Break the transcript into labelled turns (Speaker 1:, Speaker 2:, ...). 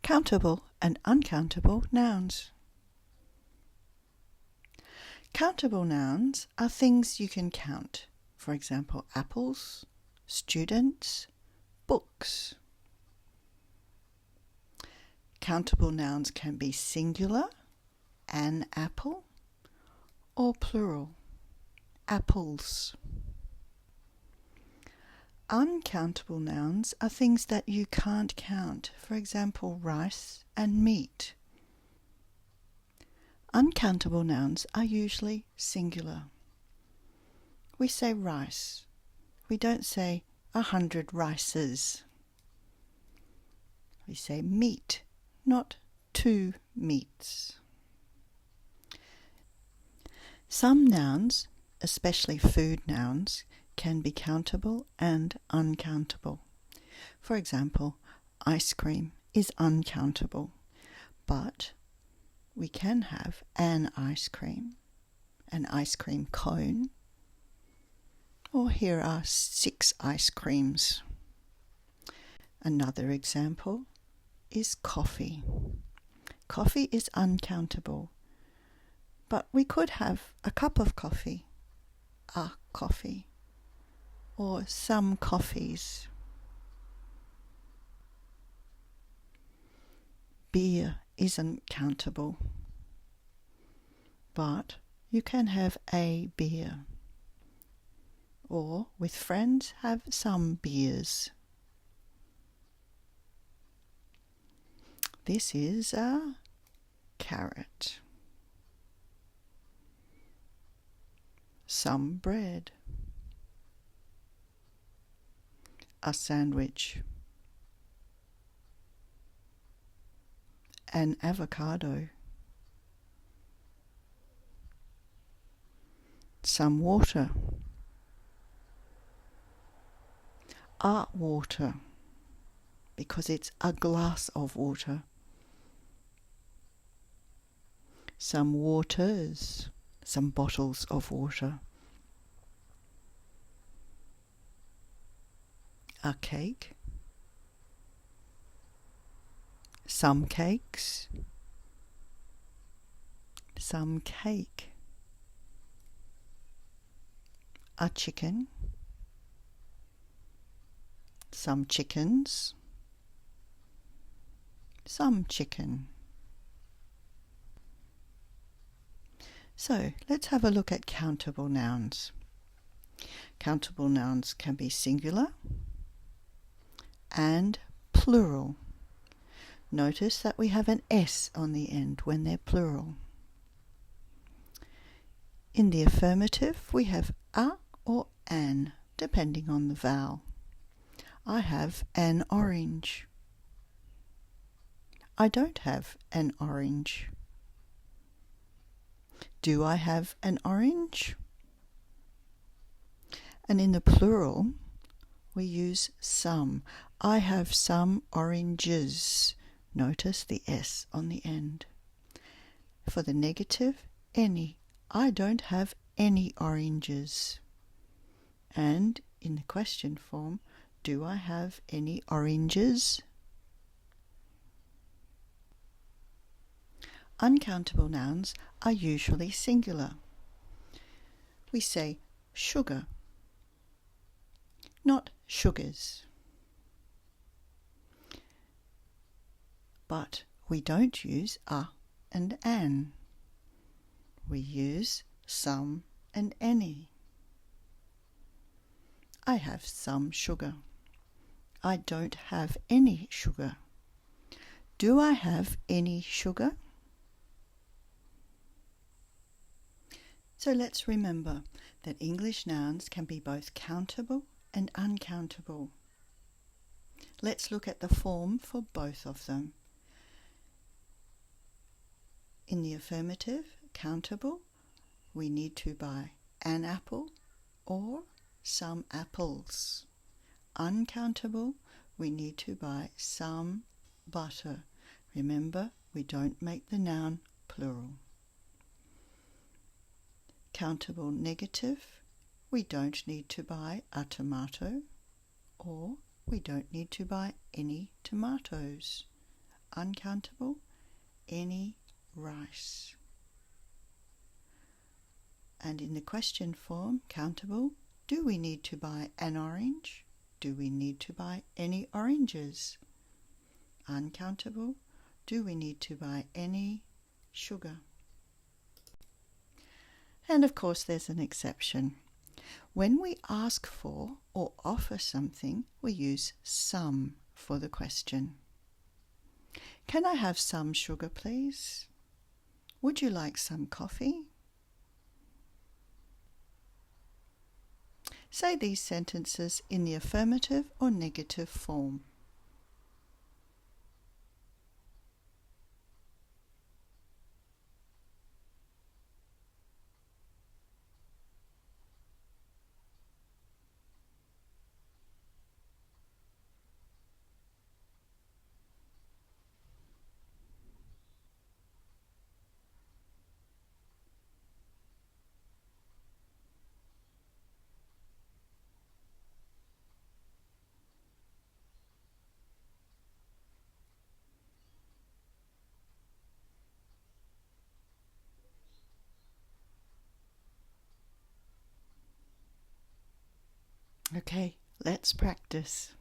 Speaker 1: Countable and uncountable nouns. Countable nouns are things you can count. For example, apples, students, books. Countable nouns can be singular, an apple, or plural, apples. Uncountable nouns are things that you can't count, for example, rice and meat. Uncountable nouns are usually singular. We say rice. We don't say 100 rices. We say meat, not 2 meats. Some nouns, especially food nouns, can be countable and uncountable. For example, ice cream is uncountable, but we can have an ice cream cone, or here are 6 ice creams. Another example is coffee. Coffee is uncountable, but we could have a cup of coffee, a coffee, or some coffees. Beer isn't countable, but you can have a beer, or with friends have some beers. This is a carrot, some bread, a sandwich, an avocado, some water, a water, because it's a glass of water, some waters, some bottles of water, a cake, some cakes, some cake, a chicken, some chickens, some chicken. So let's have a look at countable nouns. Countable nouns can be singular and plural. Notice that we have an S on the end when they're plural. In the affirmative, we have a or an, depending on the vowel. I have an orange. I don't have an orange. Do I have an orange? And in the plural, we use some. I have some oranges. Notice the S on the end. For the negative, any. I don't have any oranges. And in the question form, do I have any oranges? Uncountable nouns are usually singular. We say sugar, not sugars. But we don't use a and an. We use some and any. I have some sugar. I don't have any sugar. Do I have any sugar? So let's remember that English nouns can be both countable and uncountable. Let's look at the form for both of them. In the affirmative, countable, we need to buy an apple or some apples. Uncountable, we need to buy some butter. Remember, we don't make the noun plural. Countable negative, we don't need to buy a tomato, or we don't need to buy any tomatoes. uncountable, any rice. And in the question form, countable, do we need to buy an orange? Do we need to buy any oranges? Uncountable, do we need to buy any sugar? And of course there's an exception. When we ask for or offer something, we use some for the question. Can I have some sugar, please? Would you like some coffee? Say these sentences in the affirmative or negative form. Okay, let's practice.